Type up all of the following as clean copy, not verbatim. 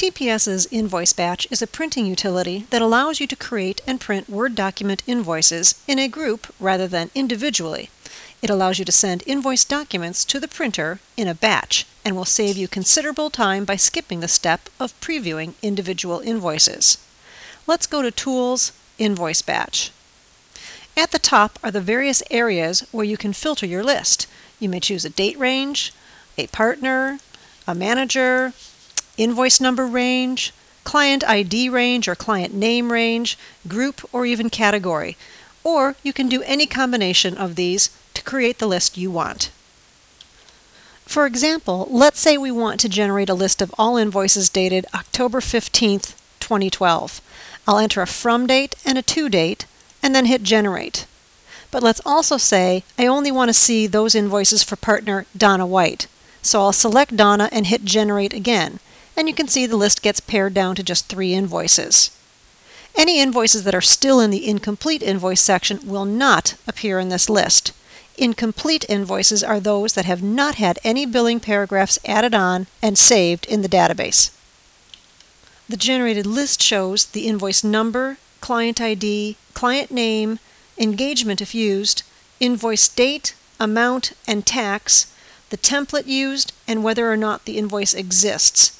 TPS's InvBatch is a printing utility that allows you to create and print Word document invoices in a group rather than individually. It allows you to send invoice documents to the printer in a batch and will save you considerable time by skipping the step of previewing individual invoices. Let's go to Tools, InvBatch. At the top are the various areas where you can filter your list. You may choose a date range, a partner, a manager, invoice number range, client ID range or client name range, group, or even category. Or you can do any combination of these to create the list you want. For example, let's say we want to generate a list of all invoices dated October 15th, 2012. I'll enter a from date and a to date and then hit generate. But let's also say I only want to see those invoices for partner Donna White. So I'll select Donna and hit generate again. And you can see the list gets pared down to just 3 invoices. Any invoices that are still in the incomplete invoice section will not appear in this list. Incomplete invoices are those that have not had any billing paragraphs added on and saved in the database. The generated list shows the invoice number, client ID, client name, engagement if used, invoice date, amount, and tax, the template used, and whether or not the invoice exists.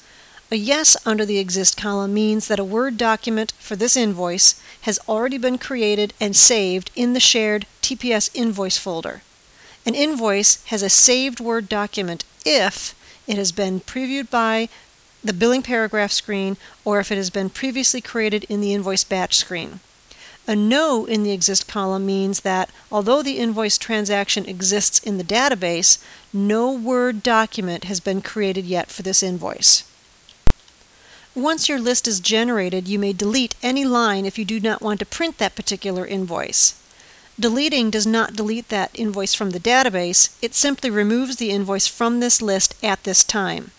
A yes under the Exist column means that a Word document for this invoice has already been created and saved in the shared TPS invoice folder. An invoice has a saved Word document if it has been previewed by the billing paragraph screen or if it has been previously created in the invoice batch screen. A no in the Exist column means that although the invoice transaction exists in the database, no Word document has been created yet for this invoice. Once your list is generated, you may delete any line if you do not want to print that particular invoice. Deleting does not delete that invoice from the database, it simply removes the invoice from this list at this time.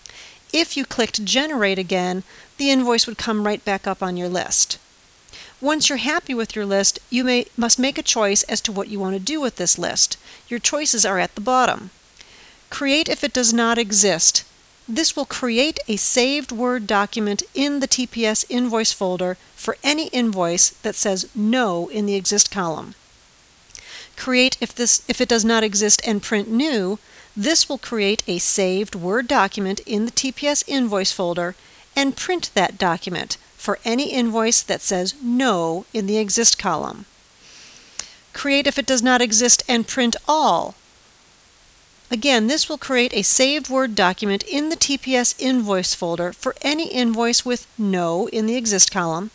If you clicked Generate again, the invoice would come right back up on your list. Once you're happy with your list, you must make a choice as to what you want to do with this list. Your choices are at the bottom. Create if it does not exist. This will create a saved Word document in the TPS invoice folder for any invoice that says no in the Exist column. Create if it does not exist and print new. This will create a saved Word document in the TPS invoice folder and print that document for any invoice that says no in the Exist column. Create if it does not exist and print all. Again, this will create a saved Word document in the TPS invoice folder for any invoice with no in the Exist column,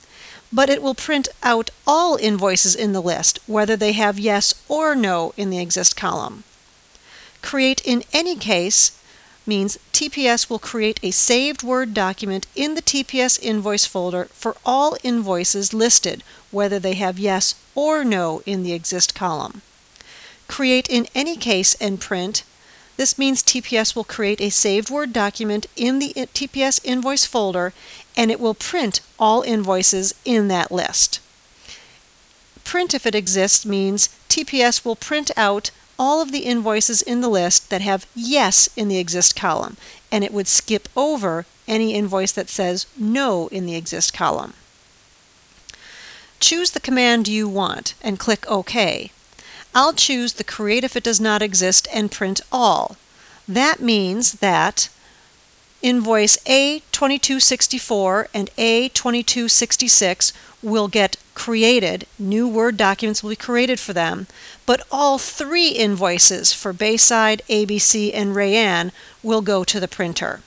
but it will print out all invoices in the list, whether they have yes or no in the Exist column. Create in any case means TPS will create a saved Word document in the TPS invoice folder for all invoices listed, whether they have yes or no in the Exist column. Create in any case and print. This means TPS will create a saved Word document in the TPS invoice folder and it will print all invoices in that list. Print if it exists means TPS will print out all of the invoices in the list that have yes in the Exist column, and it would skip over any invoice that says no in the Exist column. Choose the command you want and click OK. I'll choose the Create if it does not exist and print all. That means that invoice A2264 and A2266 will get created, new Word documents will be created for them, but all 3 invoices for Bayside, ABC, and Rayanne will go to the printer.